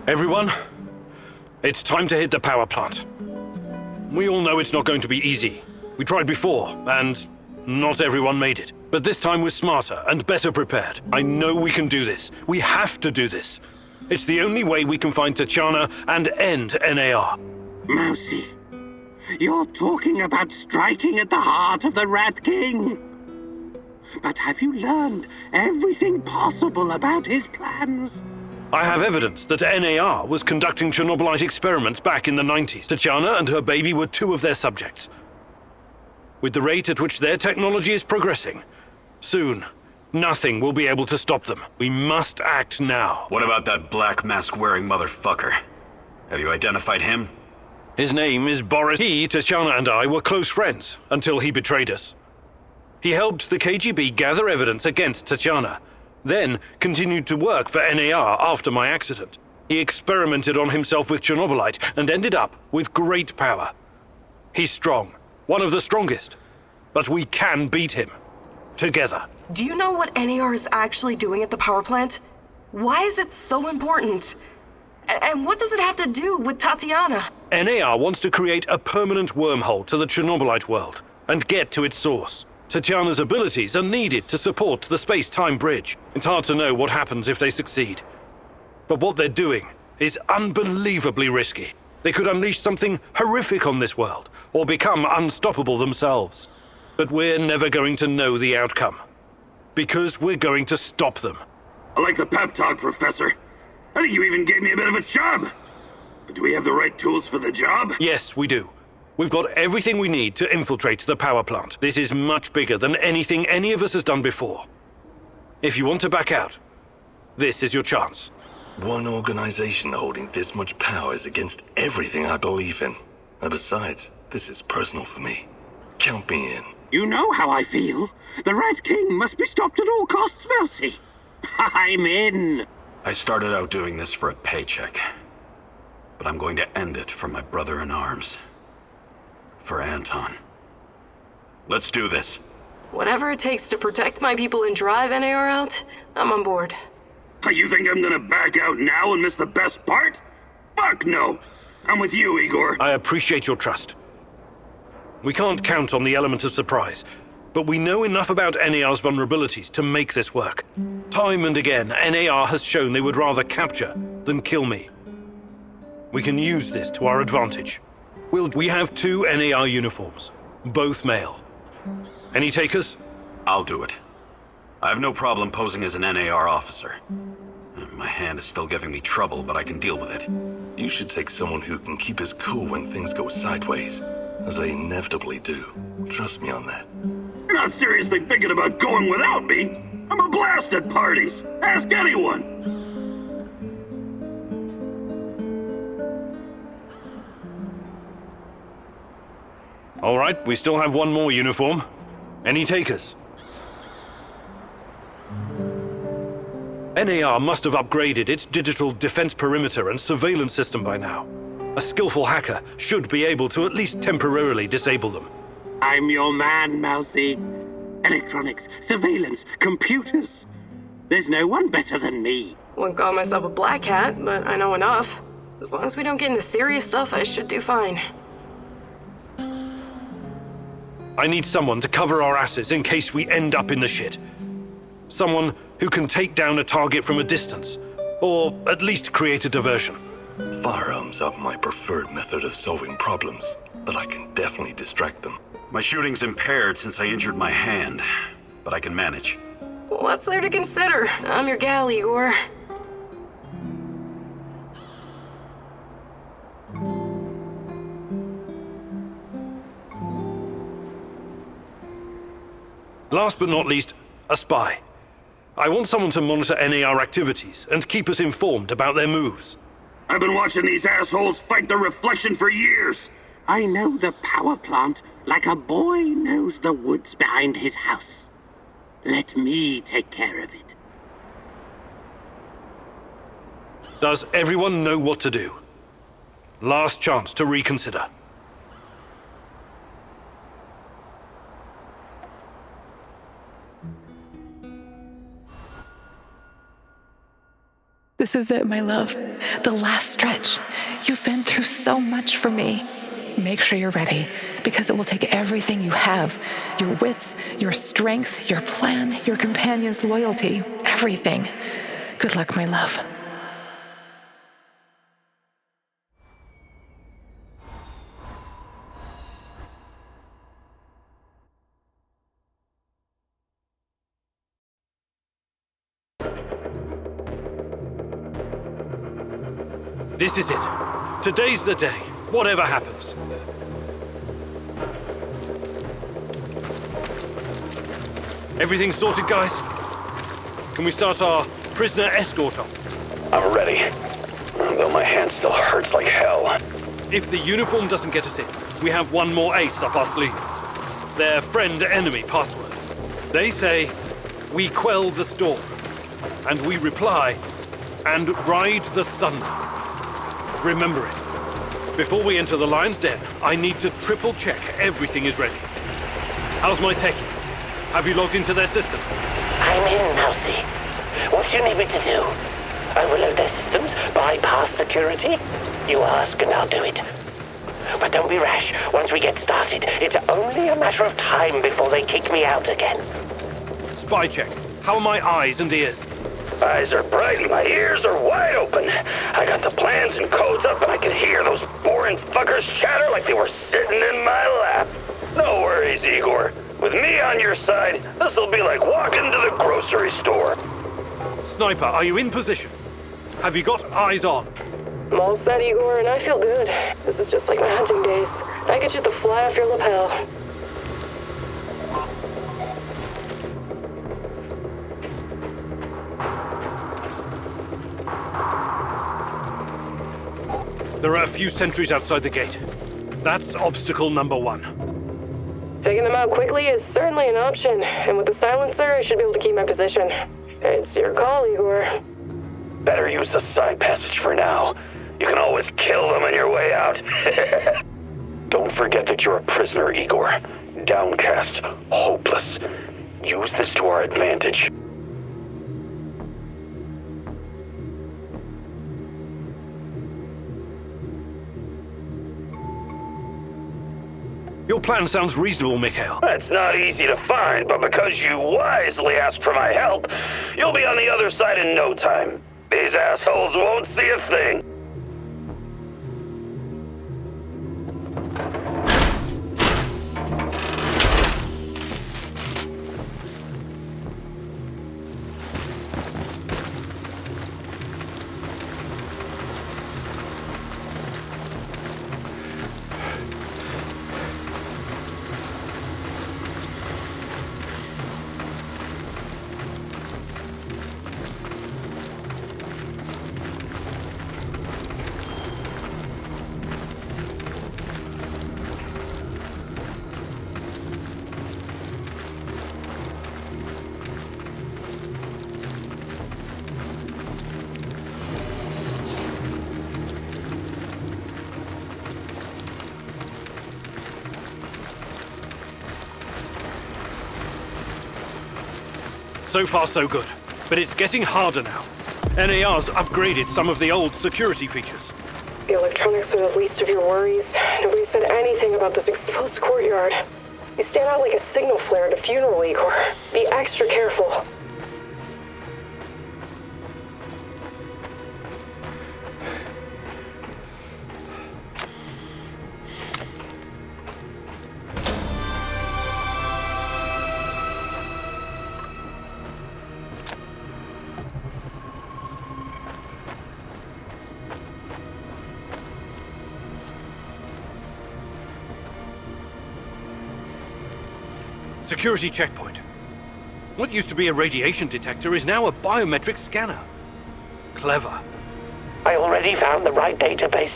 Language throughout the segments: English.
Everyone, it's time to hit the power plant. We all know it's not going to be easy. We tried before, and not everyone made it. But this time we're smarter and better prepared. I know we can do this. We have to do this. It's the only way we can find Tatiana and end NAR. Mousy, you're talking about striking at the heart of the Rat King. But have you learned everything possible about his plans? I have evidence that NAR was conducting Chernobylite experiments back in the 90s. Tatiana and her baby were two of their subjects. With the rate at which their technology is progressing, soon, nothing will be able to stop them. We must act now. What about that black mask-wearing motherfucker? Have you identified him? His name is Boris. He, Tatiana, and I were close friends until he betrayed us. He helped the KGB gather evidence against Tatiana, then continued to work for NAR after my accident. He experimented on himself with Chernobylite and ended up with great power. He's strong, one of the strongest, but we can beat him. Together. Do you know what NAR is actually doing at the power plant? Why is it so important? And what does it have to do with Tatiana? NAR wants to create a permanent wormhole to the Chernobylite world and get to its source. Tatiana's abilities are needed to support the space-time bridge. It's hard to know what happens if they succeed. But what they're doing is unbelievably risky. They could unleash something horrific on this world, or become unstoppable themselves. But we're never going to know the outcome, because we're going to stop them. I like the pep talk, Professor. I think you even gave me a bit of a job. But do we have the right tools for the job? Yes, we do. We've got everything we need to infiltrate the power plant. This is much bigger than anything any of us has done before. If you want to back out, this is your chance. One organization holding this much power is against everything I believe in. And besides, this is personal for me. Count me in. You know how I feel. The Rat King must be stopped at all costs, Mousy. I'm in. I started out doing this for a paycheck. But I'm going to end it for my brother in arms. For Anton. Let's do this. Whatever it takes to protect my people and drive NAR out, I'm on board. You think I'm gonna back out now and miss the best part? Fuck no! I'm with you, Igor. I appreciate your trust. We can't count on the element of surprise, but we know enough about NAR's vulnerabilities to make this work. Time and again, NAR has shown they would rather capture than kill me. We can use this to our advantage. We have 2 NAR uniforms, both male. Any takers? I'll do it. I have no problem posing as an NAR officer. My hand is still giving me trouble, but I can deal with it. You should take someone who can keep his cool when things go sideways, as they inevitably do. Trust me on that. You're not seriously thinking about going without me? I'm a blast at parties. Ask anyone. All right, we still have 1 more uniform. Any takers? NAR must have upgraded its digital defense perimeter and surveillance system by now. A skillful hacker should be able to at least temporarily disable them. I'm your man, Mousy. Electronics, surveillance, computers. There's no one better than me. Wouldn't call myself a black hat, but I know enough. As long as we don't get into serious stuff, I should do fine. I need someone to cover our asses in case we end up in the shit. Someone who can take down a target from a distance, or at least create a diversion. Firearms are my preferred method of solving problems, but I can definitely distract them. My shooting's impaired since I injured my hand, but I can manage. What's there to consider? I'm your gal, Igor. Last but not least, a spy. I want someone to monitor NAR activities and keep us informed about their moves. I've been watching these assholes fight the reflection for years. I know the power plant like a boy knows the woods behind his house. Let me take care of it. Does everyone know what to do? Last chance to reconsider. The This is it, my love. The last stretch. You've been through so much for me. Make sure you're ready, because it will take everything you have. Your wits, your strength, your plan, your companion's loyalty, everything. Good luck, my love. This is it. Today's the day, whatever happens. Everything sorted, guys? Can we start our prisoner escort on? I'm ready. Though my hand still hurts like hell. If the uniform doesn't get us in, we have one more ace up our sleeve. Their friend-enemy password. They say, we quell the storm. And we reply, and ride the thunder. Remember it. Before we enter the lion's den, I need to triple-check everything is ready. How's my techie? Have you logged into their system? I'm in, Mousy. What do you need me to do? Overload their systems? Bypass security? You ask and I'll do it. But don't be rash. Once we get started, it's only a matter of time before they kick me out again. Spy check. How are my eyes and ears? Eyes are bright and my ears are wide open. I got the plans and codes up and I can hear those boring fuckers chatter like they were sitting in my lap. No worries, Igor. With me on your side, this'll be like walking to the grocery store. Sniper, are you in position? Have you got eyes on? I'm all set, Igor, and I feel good. This is just like my hunting days. I could shoot the fly off your lapel. There are a few sentries outside the gate. That's obstacle number 1. Taking them out quickly is certainly an option, and with the silencer, I should be able to keep my position. It's your call, Igor. Better use the side passage for now. You can always kill them on your way out. Don't forget that you're a prisoner, Igor. Downcast, hopeless. Use this to our advantage. Your plan sounds reasonable, Mikhail. That's not easy to find, but because you wisely asked for my help, you'll be on the other side in no time. These assholes won't see a thing. So far, so good. But it's getting harder now. NAR's upgraded some of the old security features. The electronics are the least of your worries. Nobody said anything about this exposed courtyard. You stand out like a signal flare at a funeral, Igor. Be extra careful. Security checkpoint. What used to be a radiation detector is now a biometric scanner. Clever. I already found the right database.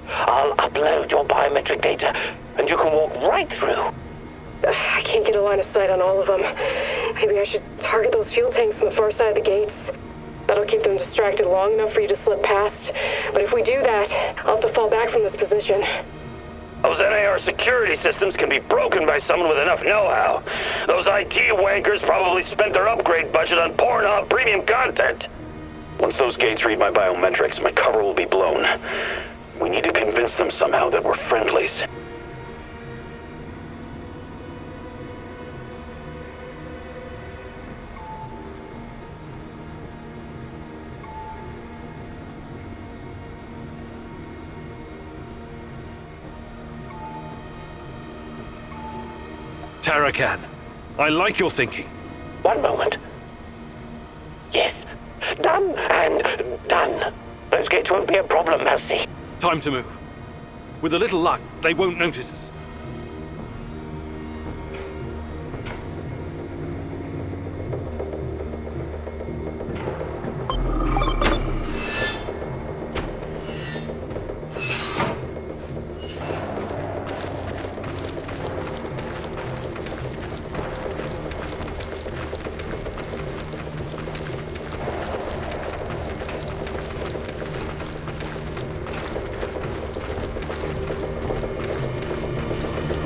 I'll upload your biometric data, and you can walk right through. I can't get a line of sight on all of them. Maybe I should target those fuel tanks on the far side of the gates. That'll keep them distracted long enough for you to slip past. But if we do that, I'll have to fall back from this position. Those NAR security systems can be broken by someone with enough know-how. Those IT wankers probably spent their upgrade budget on Pornhub premium content. Once those gates read my biometrics, my cover will be blown. We need to convince them somehow that we're friendlies. Tarakan, I like your thinking. One moment. Yes. Done and done. Those gates won't be a problem, Mousy. Time to move. With a little luck, they won't notice us.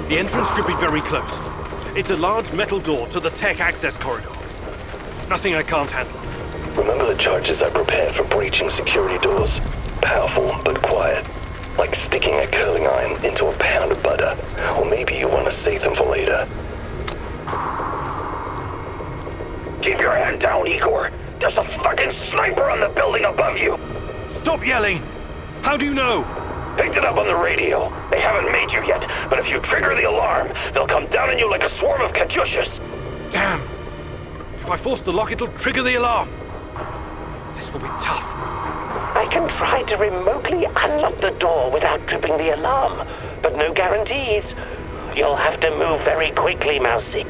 The entrance should be very close. It's a large metal door to the tech access corridor. Nothing I can't handle. Remember the charges I prepared for breaching security doors? Powerful, but quiet. Like sticking a curling iron into a pound of butter. Or maybe you want to save them for later. Keep your hand down, Igor. There's a fucking sniper on the building above you. Stop yelling! How do you know? Picked it up on the radio. They haven't made you yet, but if you trigger the alarm, they'll come down on you like a swarm of Katyushas. Damn! If I force the lock, it'll trigger the alarm. This will be tough. I can try to remotely unlock the door without tripping the alarm, but no guarantees. You'll have to move very quickly, Mousy.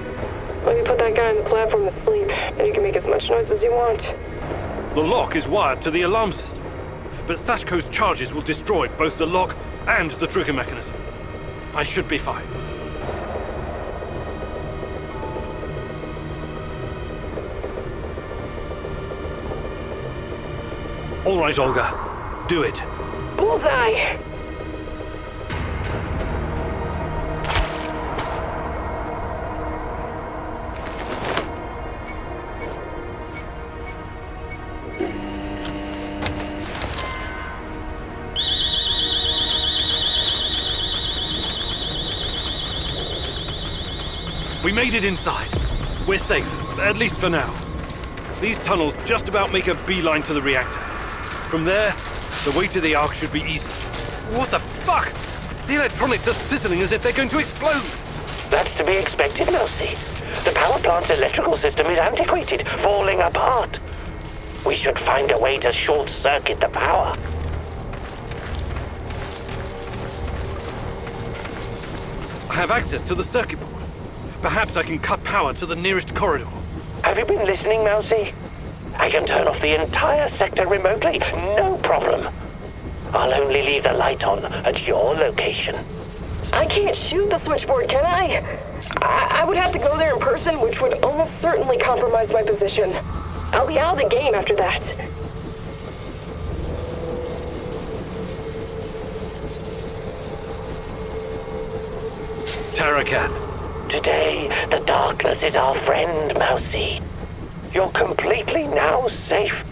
Let me put that guy on the platform to sleep, and you can make as much noise as you want. The lock is wired to the alarm system, but Sashko's charges will destroy both the lock and the trigger mechanism. I should be fine. All right, Olga. Do it. Bullseye! We made it inside. We're safe, at least for now. These tunnels just about make a beeline to the reactor. From there, the way to the Ark should be easy. What the fuck? The electronics are sizzling as if they're going to explode. That's to be expected, Mousy. The power plant's electrical system is antiquated, falling apart. We should find a way to short-circuit the power. I have access to the circuit board. Perhaps I can cut power to the nearest corridor. Have you been listening, Mousy? I can turn off the entire sector remotely, no problem. I'll only leave the light on at your location. I can't shoot the switchboard, can I? I would have to go there in person, which would almost certainly compromise my position. I'll be out of the game after that. Tarakan. Today, the darkness is our friend, Mousy. You're completely now safe.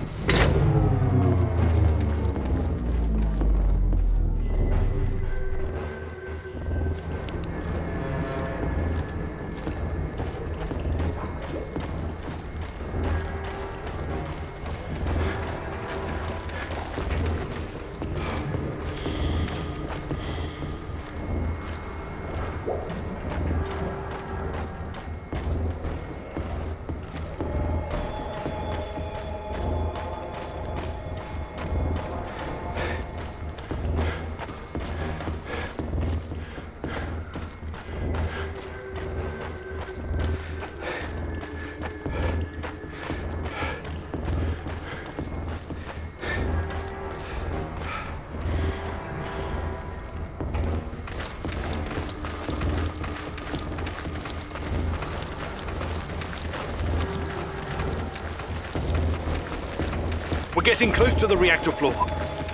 We're getting close to the reactor floor.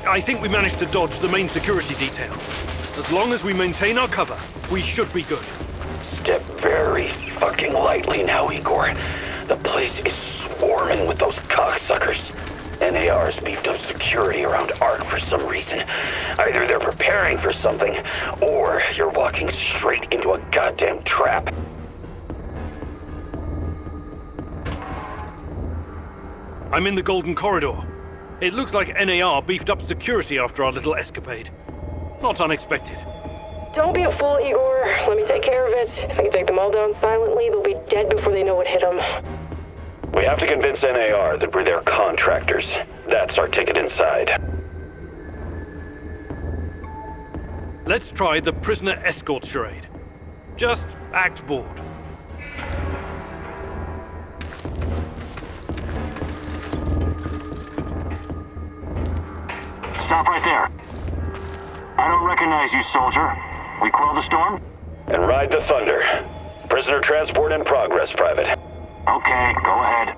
I think we managed to dodge the main security detail. As long as we maintain our cover, we should be good. Step very fucking lightly now, Igor. The place is swarming with those cocksuckers. NAR's beefed up security around Ark for some reason. Either they're preparing for something, or you're walking straight into a goddamn trap. I'm in the Golden Corridor. It looks like NAR beefed up security after our little escapade. Not unexpected. Don't be a fool, Igor. Let me take care of it. If I can take them all down silently, they'll be dead before they know what hit them. We have to convince NAR that we're their contractors. That's our ticket inside. Let's try the prisoner escort charade. Just act bored. Stop right there. I don't recognize you, soldier. We quell the storm? And ride the thunder. Prisoner transport in progress, Private. Okay, go ahead.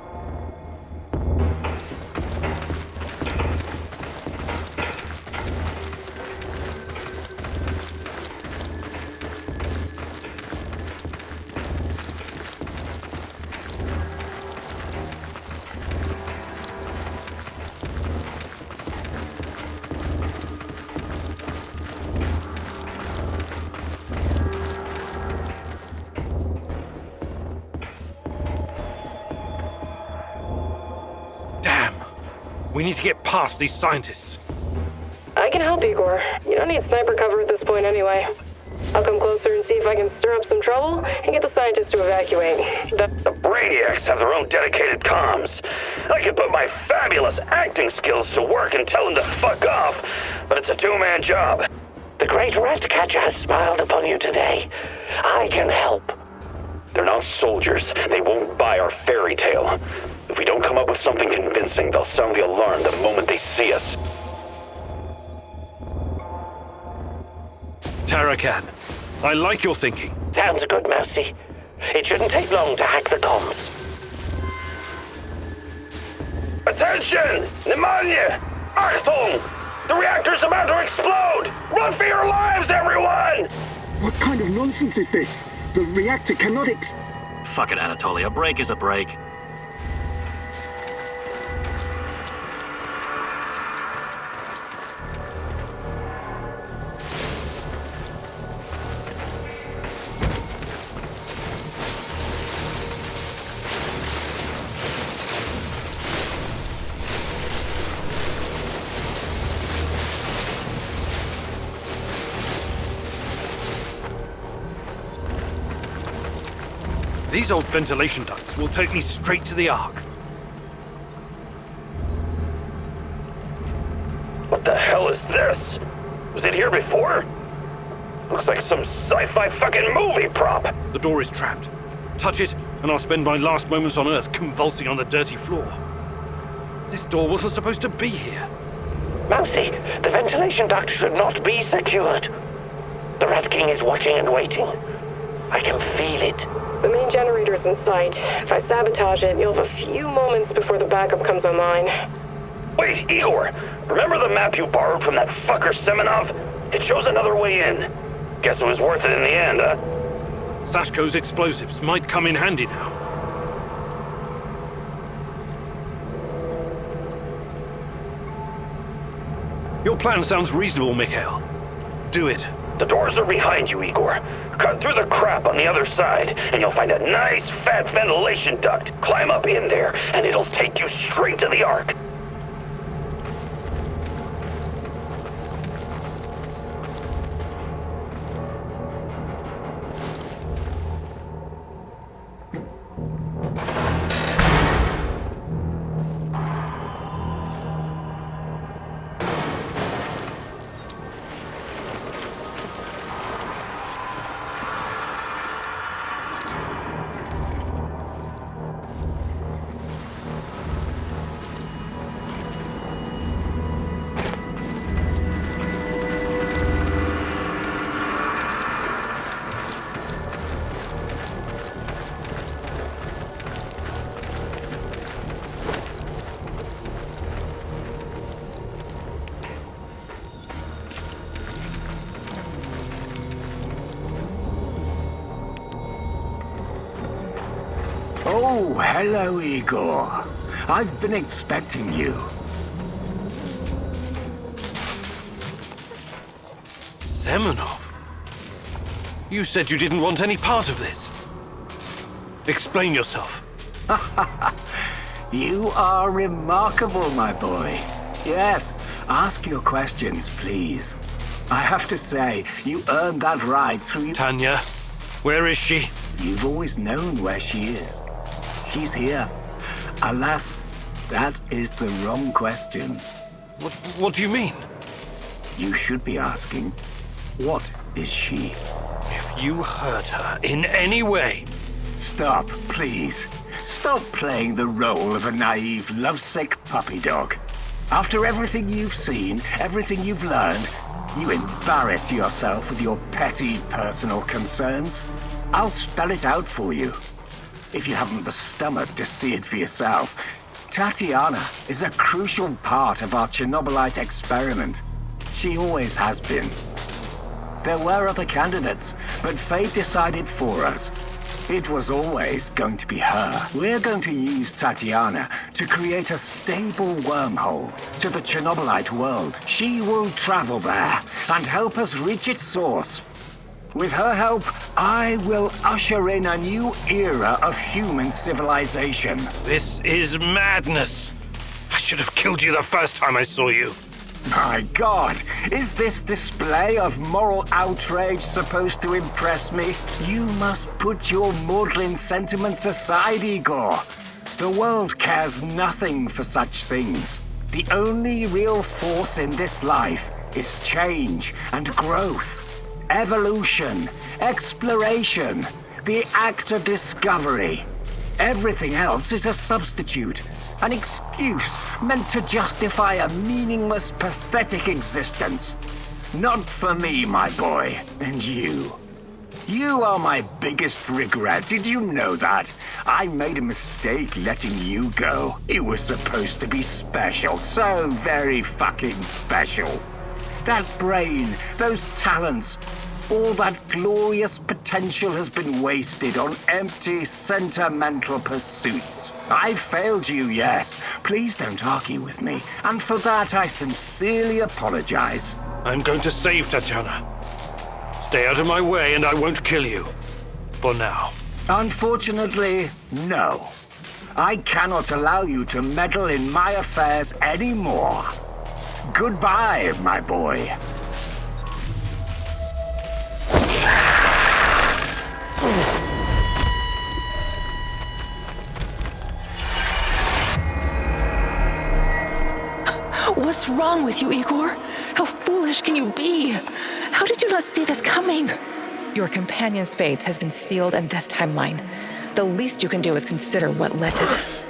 Damn. We need to get past these scientists. I can help, Igor. You don't need sniper cover at this point anyway. I'll come closer and see if I can stir up some trouble and get the scientists to evacuate. The Brainiacs have their own dedicated comms. I could put my fabulous acting skills to work and tell them to fuck off, but it's a two-man job. The great Ratcatcher has smiled upon you today. I can help. They're not soldiers. They won't buy our fairy tale. If we don't come up with something convincing, they'll sound the alarm the moment they see us. Tarakan, I like your thinking. Sounds good, Mousy. It shouldn't take long to hack the comms. Attention! Pneumonia! Achtung! The reactor's about to explode! Run for your lives, everyone! What kind of nonsense is this? The reactor cannot Fuck it, Anatoly. A break is a break. These old ventilation ducts will take me straight to the Ark. What the hell is this? Was it here before? Looks like some sci-fi fucking movie prop. The door is trapped. Touch it, and I'll spend my last moments on Earth convulsing on the dirty floor. This door wasn't supposed to be here. Mousy, the ventilation duct should not be secured. The Rat King is watching and waiting. I can feel it. The main generator's in sight. If I sabotage it, you'll have a few moments before the backup comes online. Wait, Igor! Remember the map you borrowed from that fucker Semenov? It shows another way in. Guess it was worth it in the end, huh? Sashko's explosives might come in handy now. Your plan sounds reasonable, Mikhail. Do it. The doors are behind you, Igor. Cut through the crap on the other side, and you'll find a nice, fat ventilation duct. Climb up in there, and it'll take you straight to the Ark. Oh, hello, Igor. I've been expecting you. Semenov? You said you didn't want any part of this. Explain yourself. You are remarkable, my boy. Yes, ask your questions, please. I have to say, you earned that right through... Tanya, where is she? You've always known where she is. She's here. Alas, that is the wrong question. What do you mean? You should be asking, what is she? If you hurt her in any way... Stop, please. Stop playing the role of a naive, lovesick puppy dog. After everything you've seen, everything you've learned, you embarrass yourself with your petty personal concerns. I'll spell it out for you. If you haven't the stomach to see it for yourself, Tatiana is a crucial part of our Chernobylite experiment. She always has been. There were other candidates, but fate decided for us. It was always going to be her. We're going to use Tatiana to create a stable wormhole to the Chernobylite world. She will travel there and help us reach its source. With her help, I will usher in a new era of human civilization. This is madness. I should have killed you the first time I saw you. My God, is this display of moral outrage supposed to impress me? You must put your maudlin sentiments aside, Igor. The world cares nothing for such things. The only real force in this life is change and growth, evolution, exploration, the act of discovery. Everything else is a substitute. An excuse meant to justify a meaningless, pathetic existence. Not for me, my boy, and you. You are my biggest regret. Did you know that? I made a mistake letting you go. You were supposed to be special, so very fucking special. That brain, those talents, all that glorious potential has been wasted on empty, sentimental pursuits. I failed you, yes. Please don't argue with me. And for that, I sincerely apologize. I'm going to save Tatiana. Stay out of my way and I won't kill you. For now. Unfortunately, no. I cannot allow you to meddle in my affairs anymore. Goodbye, my boy. What's wrong with you, Igor? How foolish can you be? How did you not see this coming? Your companion's fate has been sealed in this timeline. The least you can do is consider what led to this.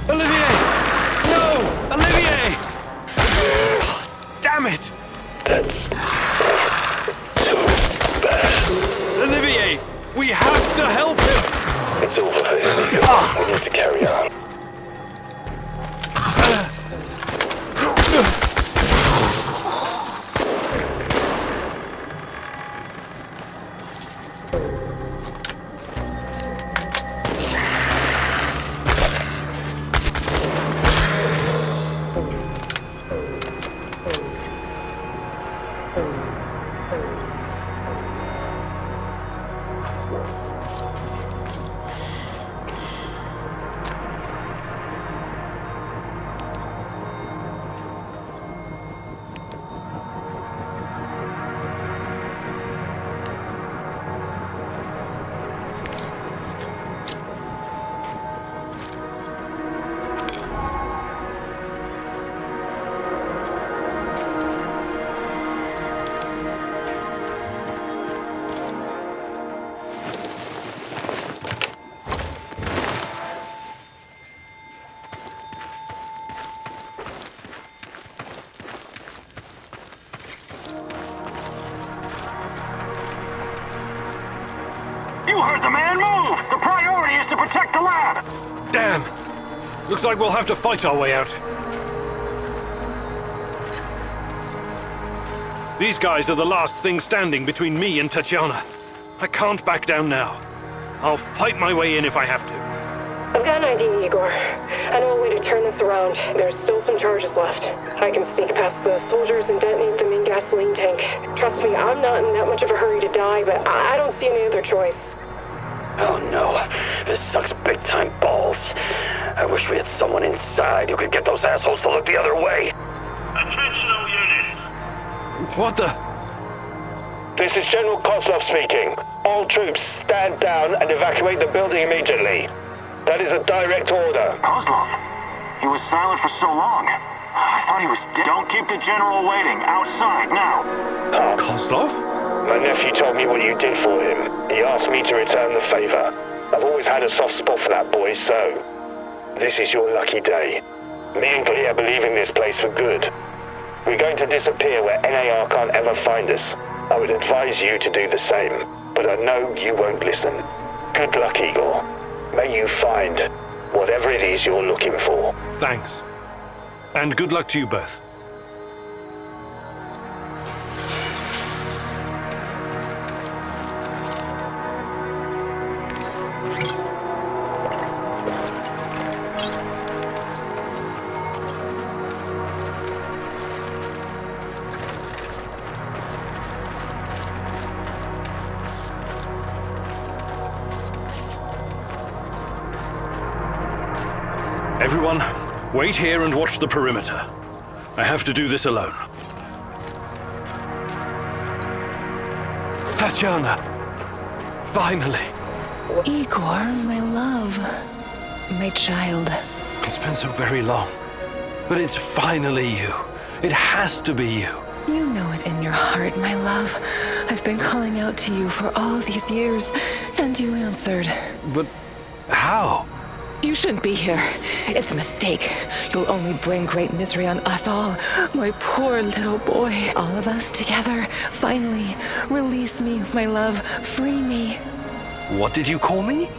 Olivier! No! Olivier! Damn it! Olivier! We have to help him! It's over for him, Igor. We need to carry on. You heard the man. Move! The priority is to protect the lab! Damn! Looks like we'll have to fight our way out. These guys are the last thing standing between me and Tatiana. I can't back down now. I'll fight my way in if I have to. I've got an idea, Igor. I know a way to turn this around. There's still some charges left. I can sneak past the soldiers and detonate them in gasoline tank. Trust me, I'm not in that much of a hurry to die, but I don't see any other choice. Oh no, this sucks big time balls. I wish we had someone inside who could get those assholes to look the other way. Attention all units. What the? This is General Kozlov speaking. All troops, stand down and evacuate the building immediately. That is a direct order. Kozlov? He was silent for so long. I thought he was dead. Don't keep the General waiting. Outside, now. Kozlov? My nephew told me what you did for him. He asked me to return the favor. I've always had a soft spot for that boy, so... this is your lucky day. Me and Glia believe in this place for good. We're going to disappear where NAR can't ever find us. I would advise you to do the same, but I know you won't listen. Good luck, Igor. May you find whatever it is you're looking for. Thanks. And good luck to you both. Everyone, wait here and watch the perimeter. I have to do this alone. Tatiana! Finally! Igor, my love. My child. It's been so very long. But it's finally you. It has to be you. You know it in your heart, my love. I've been calling out to you for all these years, and you answered. But how? You shouldn't be here. It's a mistake. You'll only bring great misery on us all. My poor little boy. All of us together. Finally, release me, my love. Free me. What did you call me?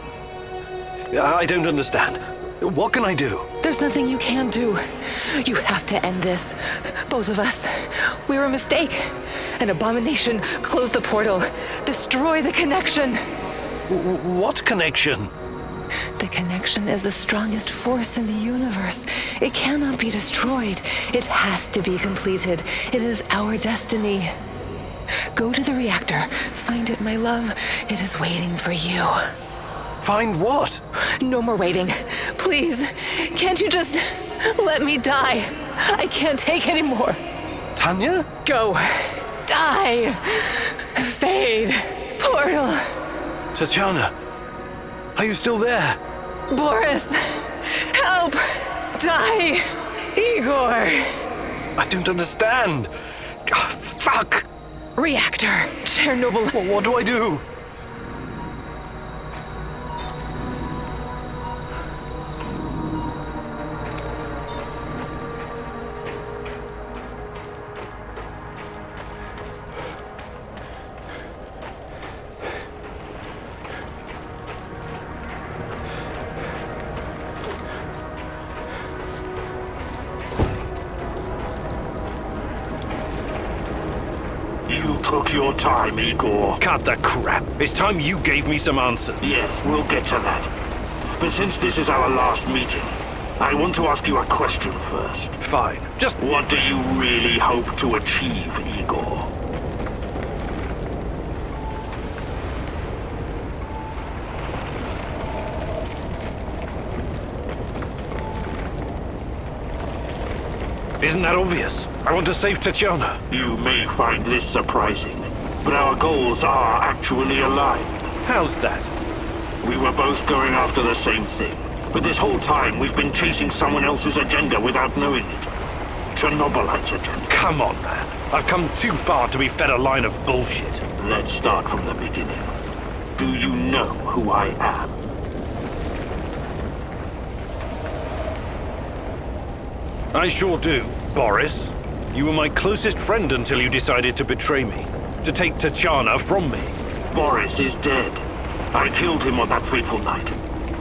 I don't understand. What can I do? There's nothing you can do. You have to end this. Both of us. We're a mistake. An abomination. Close the portal. Destroy the connection. What connection? The connection is the strongest force in the universe. It cannot be destroyed. It has to be completed. It is our destiny. Go to the reactor. Find it, my love. It is waiting for you. Find what? No more waiting. Please, can't you just let me die? I can't take any more. Tanya? Go. Die. Fade. Portal. Tatiana, are you still there? Boris, help. Die. Igor. I don't understand. Fuck. Reactor. Chernobyl. What do I do? You took your time, Igor. Cut the crap. It's time you gave me some answers. Yes, we'll get to that. But since this is our last meeting, I want to ask you a question first. Fine. Just What do you really hope to achieve, Igor? isn't that obvious? I want to save Tatiana. You may find this surprising, but our goals are actually aligned. How's that? We were both going after the same thing, but this whole time we've been chasing someone else's agenda without knowing it. Chernobylite's agenda. Come on, man. I've come too far to be fed a line of bullshit. Let's start from the beginning. Do you know who I am? I sure do, Boris. You were my closest friend until you decided to betray me. To take Tatiana from me. Boris is dead. I killed him on that fateful night,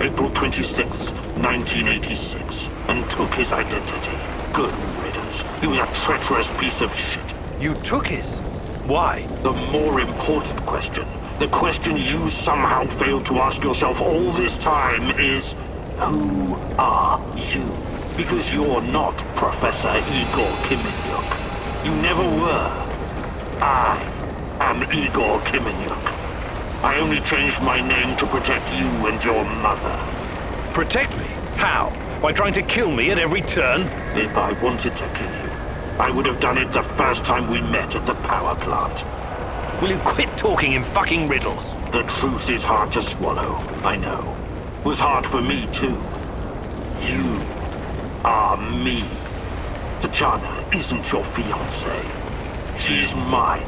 April 26, 1986, and took his identity. Good riddance. He was a treacherous piece of shit. You took his? Why? The more important question, The question you somehow failed to ask yourself all this time is, who are you? Because you're not Professor Igor Kiminyuk. You never were. I am Igor Kiminyuk. I only changed my name to protect you and your mother. Protect me? How? By trying to kill me at every turn? If I wanted to kill you, I would have done it the first time we met at the power plant. Will you quit talking in fucking riddles? The truth is hard to swallow, I know. It was hard for me too. You are me. Tatiana isn't your fiancée. She's mine.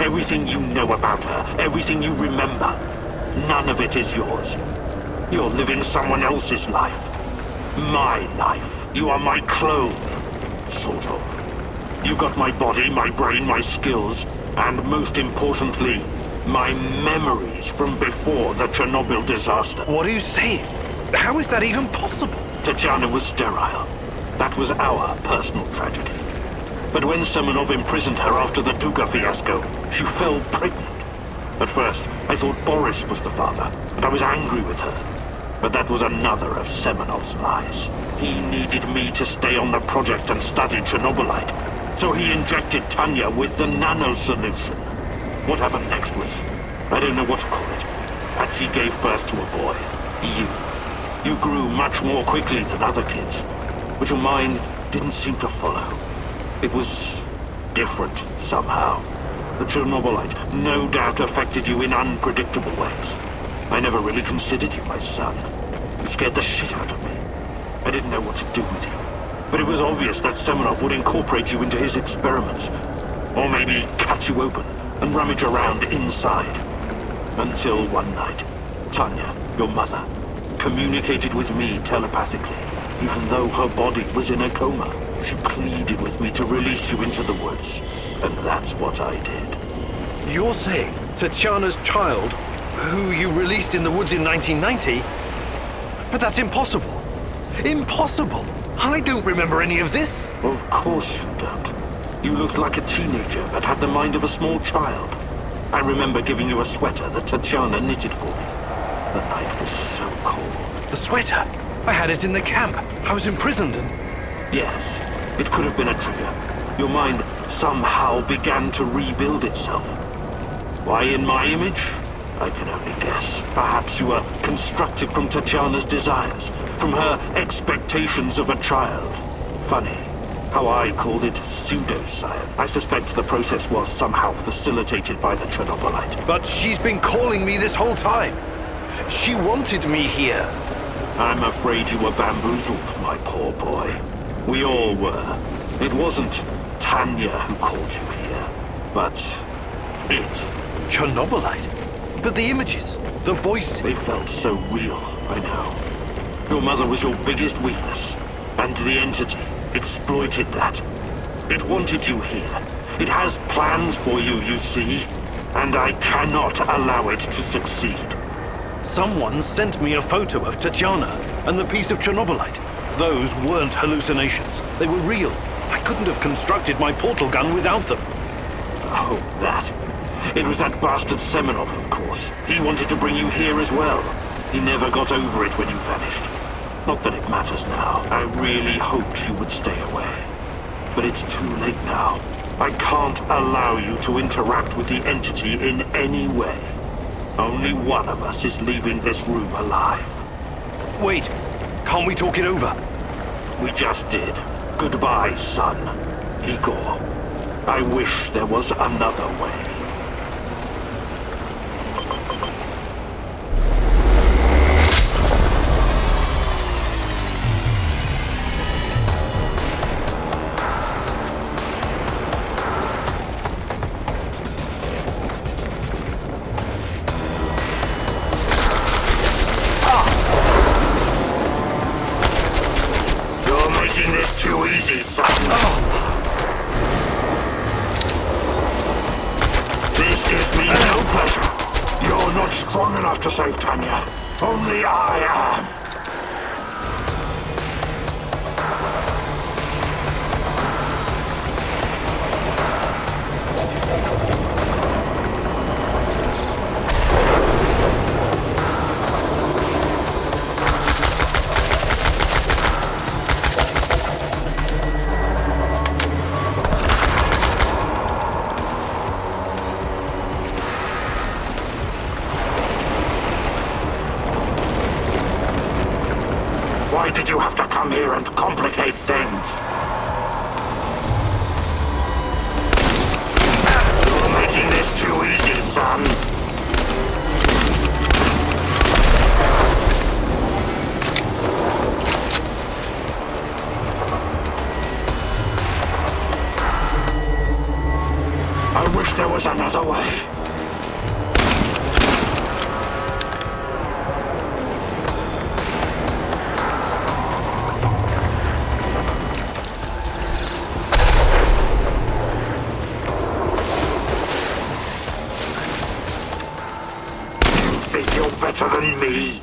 Everything you know about her, everything you remember, none of it is yours. You're living someone else's life. My life. You are my clone. Sort of. You got my body, my brain, my skills, and most importantly, my memories from before the Chernobyl disaster. What are you saying? How is that even possible? Tatiana was sterile. That was our personal tragedy. But when Semenov imprisoned her after the Duka fiasco, she fell pregnant. At first, I thought Boris was the father, and I was angry with her. But that was another of Semenov's lies. He needed me to stay on the project and study Chernobylite, so he injected Tanya with the nano solution. What happened next was, I don't know what to call it, and she gave birth to a boy. You grew much more quickly than other kids, but your mind didn't seem to follow. It was different somehow. The Chernobylite no doubt affected you in unpredictable ways. I never really considered you my son. You scared the shit out of me. I didn't know what to do with you. But it was obvious that Semenov would incorporate you into his experiments. Or maybe cut you open and rummage around inside. Until one night, Tanya, your mother, communicated with me telepathically. Even though her body was in a coma, she pleaded with me to release you into the woods. And that's what I did. You're saying Tatiana's child, who you released in the woods in 1990? But that's impossible. Impossible! I don't remember any of this. Of course you don't. You looked like a teenager but had the mind of a small child. I remember giving you a sweater that Tatiana knitted for me. The night was so cold. The sweater? I had it in the camp. I was imprisoned and... Yes, it could have been a trigger. Your mind somehow began to rebuild itself. Why in my image? I can only guess. Perhaps you were constructed from Tatiana's desires, from her expectations of a child. Funny how I called it pseudoscience. I suspect the process was somehow facilitated by the Chernobylite. But she's been calling me this whole time. She wanted me here. I'm afraid you were bamboozled, my poor boy. We all were. It wasn't Tanya who called you here, but it. Chernobylite? But the images, the voice... They felt so real, I know. Your mother was your biggest weakness, and the entity exploited that. It wanted you here. It has plans for you, you see, and I cannot allow it to succeed. Someone sent me a photo of Tatiana and the piece of Chernobylite. Those weren't hallucinations. They were real. I couldn't have constructed my portal gun without them. Oh, that. It was that bastard Semenov, of course. He wanted to bring you here as well. He never got over it when you vanished. Not that it matters now. I really hoped you would stay away. But it's too late now. I can't allow you to interact with the entity in any way. Only one of us is leaving this room alive. Wait, can't we talk it over? We just did. Goodbye, son. Igor. I wish there was another way. Too easy, son. This gives me no pleasure. You're not strong enough to save Tanya. Only I am. Why did you have to come here and complicate things? You're making this too easy, son. I wish there was another way. You think you're better than me?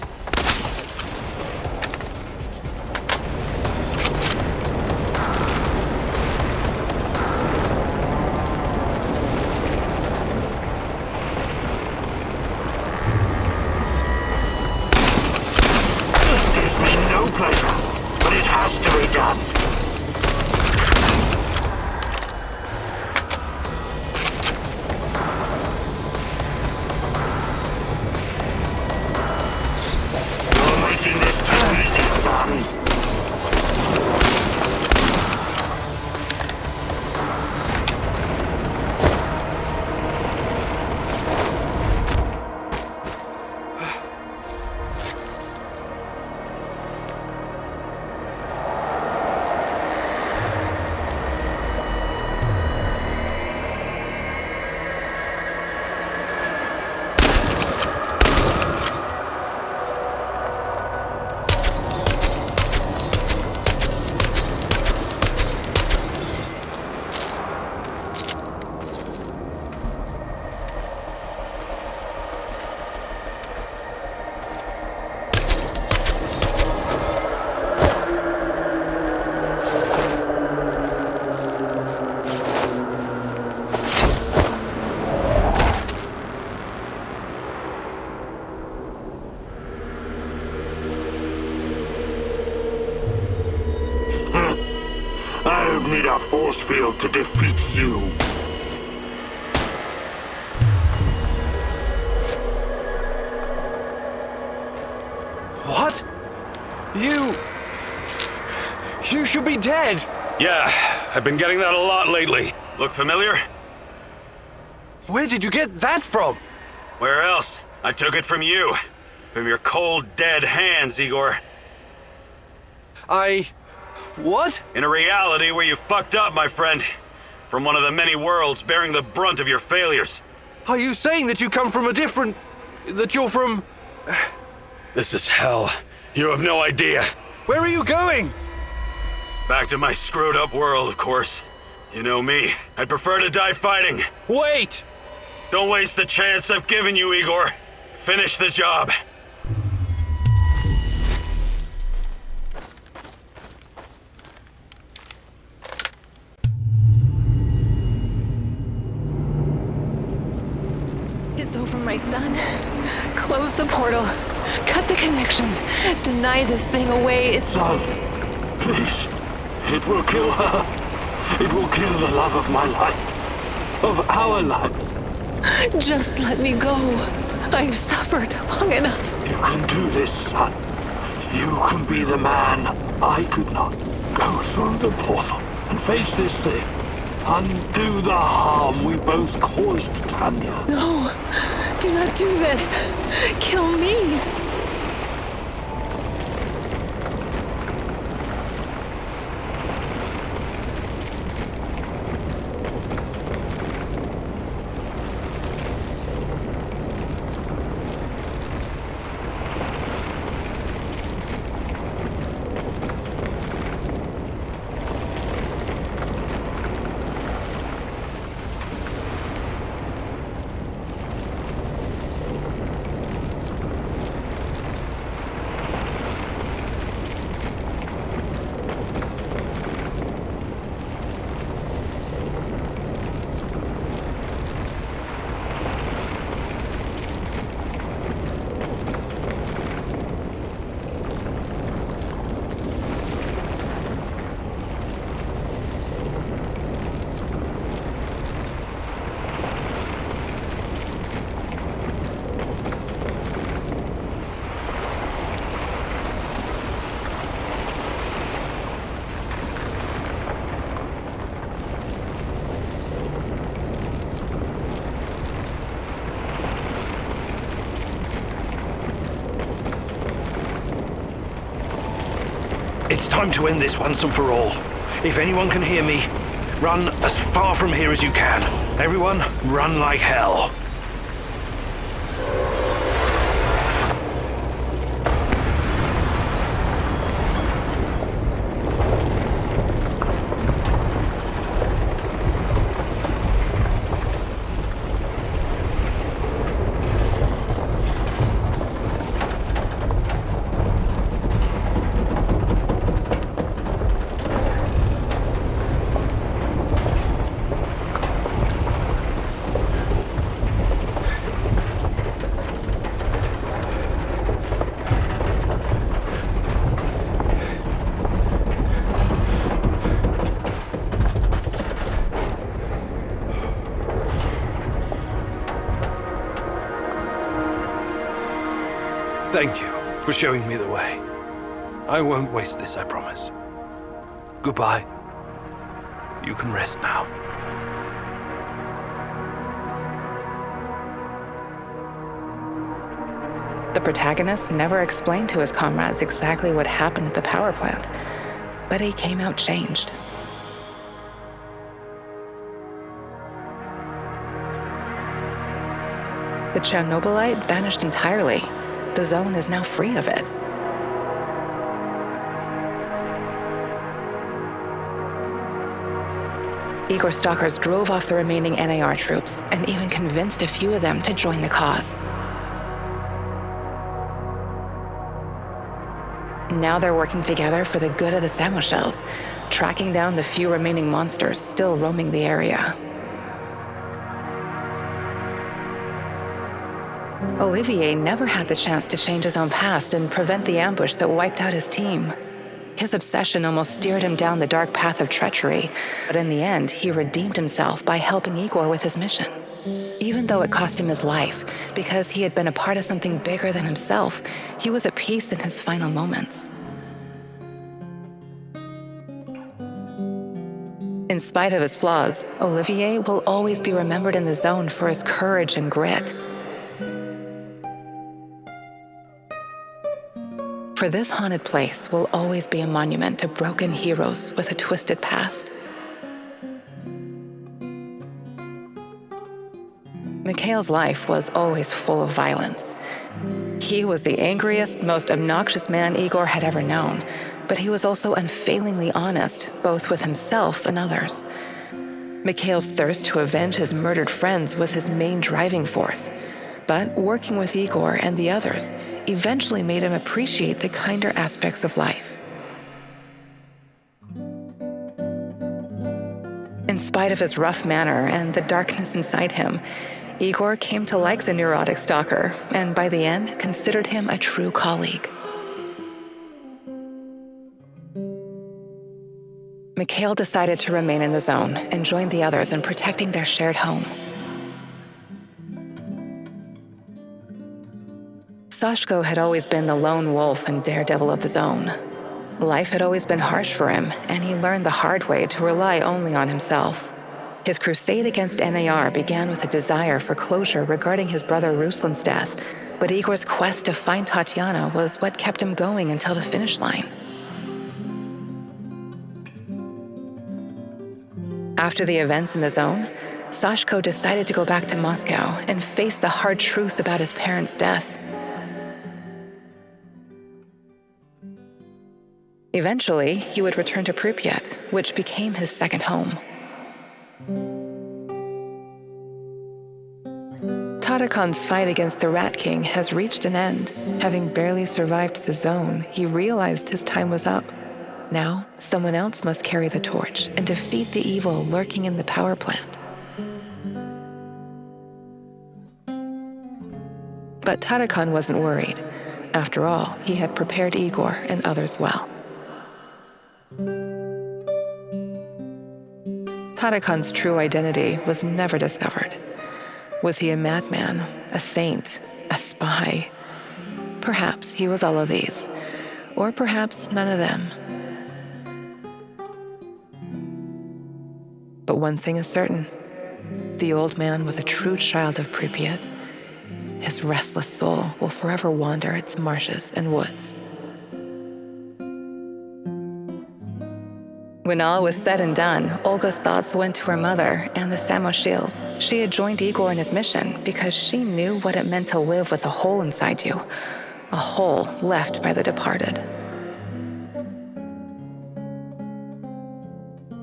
I don't need a force field to defeat you. What? You should be dead. Yeah, I've been getting that a lot lately. Look familiar? Where did you get that from? Where else? I took it from you. From your cold, dead hands, Igor. What? In a reality where you fucked up, my friend. From one of the many worlds bearing the brunt of your failures. Are you saying that you come from a different... that you're from... This is hell. You have no idea. Where are you going? Back to my screwed up world, of course. You know me. I'd prefer to die fighting. Wait! Don't waste the chance I've given you, Igor. Finish the job. It's over, my son. Close the portal. Cut the connection. Deny this thing away. Son, please. It will kill her. It will kill the love of my life. Of our life. Just let me go. I've suffered long enough. You can do this, son. You can be the man I could not. Go through the portal and face this thing. Undo the harm we both caused Tanya. No, do not do this. Kill me. It's time to end this once and for all. If anyone can hear me, run as far from here as you can. Everyone, run like hell. Thank you for showing me the way. I won't waste this, I promise. Goodbye. You can rest now. The protagonist never explained to his comrades exactly what happened at the power plant, but he came out changed. The Chernobylite vanished entirely. The zone is now free of it. Igor stalkers drove off the remaining NAR troops and even convinced a few of them to join the cause. Now they're working together for the good of the Samoshels, tracking down the few remaining monsters still roaming the area. Olivier never had the chance to change his own past and prevent the ambush that wiped out his team. His obsession almost steered him down the dark path of treachery, but in the end, he redeemed himself by helping Igor with his mission. Even though it cost him his life, because he had been a part of something bigger than himself, he was at peace in his final moments. In spite of his flaws, Olivier will always be remembered in the zone for his courage and grit. For this haunted place will always be a monument to broken heroes with a twisted past. Mikhail's life was always full of violence. He was the angriest, most obnoxious man Igor had ever known, but he was also unfailingly honest, both with himself and others. Mikhail's thirst to avenge his murdered friends was his main driving force. But working with Igor and the others eventually made him appreciate the kinder aspects of life. In spite of his rough manner and the darkness inside him, Igor came to like the neurotic stalker, and by the end, considered him a true colleague. Mikhail decided to remain in the zone and join the others in protecting their shared home. Sashko had always been the lone wolf and daredevil of the zone. Life had always been harsh for him, and he learned the hard way to rely only on himself. His crusade against NAR began with a desire for closure regarding his brother Ruslan's death, but Igor's quest to find Tatiana was what kept him going until the finish line. After the events in the zone, Sashko decided to go back to Moscow and face the hard truth about his parents' death. Eventually, he would return to Pripyat, which became his second home. Tatakon's fight against the Rat King has reached an end. Having barely survived the zone, he realized his time was up. Now, someone else must carry the torch and defeat the evil lurking in the power plant. But Tatakon wasn't worried. After all, he had prepared Igor and others well. Tatakon's true identity was never discovered. Was he a madman, a saint, a spy? Perhaps he was all of these, or perhaps none of them. But one thing is certain, the old man was a true child of Pripyat. His restless soul will forever wander its marshes and woods. When all was said and done, Olga's thoughts went to her mother and the Samoshils. She had joined Igor in his mission because she knew what it meant to live with a hole inside you, a hole left by the departed.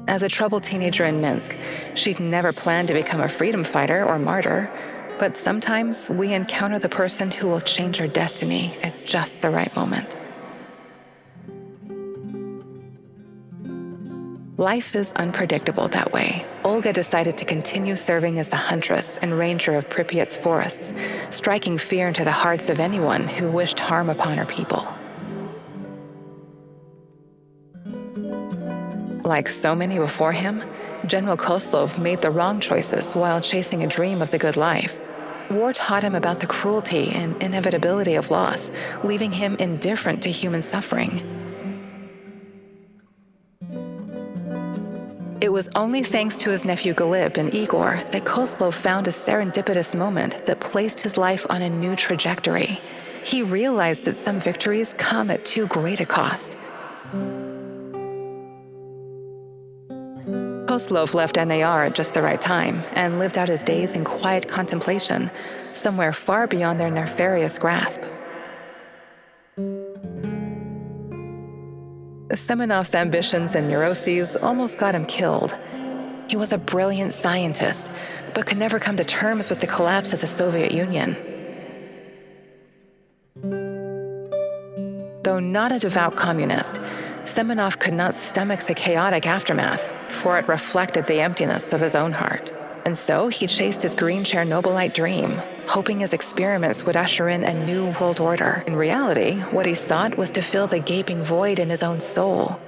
As a troubled teenager in Minsk, she'd never planned to become a freedom fighter or martyr, but sometimes we encounter the person who will change our destiny at just the right moment. Life is unpredictable that way. Olga decided to continue serving as the huntress and ranger of Pripyat's forests, striking fear into the hearts of anyone who wished harm upon her people. Like so many before him, General Koslov made the wrong choices while chasing a dream of the good life. War taught him about the cruelty and inevitability of loss, leaving him indifferent to human suffering. It was only thanks to his nephew Galib and Igor that Koslov found a serendipitous moment that placed his life on a new trajectory. He realized that some victories come at too great a cost. Koslov left NAR at just the right time and lived out his days in quiet contemplation, somewhere far beyond their nefarious grasp. Semenov's ambitions and neuroses almost got him killed. He was a brilliant scientist, but could never come to terms with the collapse of the Soviet Union. Though not a devout communist, Semenov could not stomach the chaotic aftermath, for it reflected the emptiness of his own heart. And so he chased his green Chernobylite dream, hoping his experiments would usher in a new world order. In reality, what he sought was to fill the gaping void in his own soul.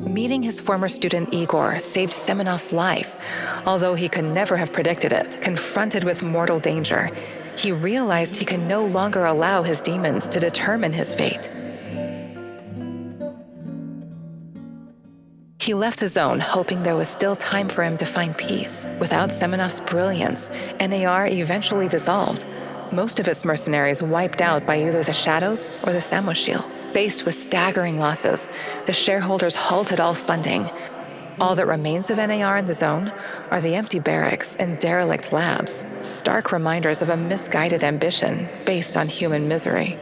Meeting his former student Igor saved Semenov's life, although he could never have predicted it. Confronted with mortal danger, he realized he could no longer allow his demons to determine his fate. He left the zone, hoping there was still time for him to find peace. Without Semenov's brilliance, NAR eventually dissolved, most of its mercenaries wiped out by either the Shadows or the Samoshils. Faced with staggering losses, the shareholders halted all funding. All that remains of NAR in the zone are the empty barracks and derelict labs, stark reminders of a misguided ambition based on human misery.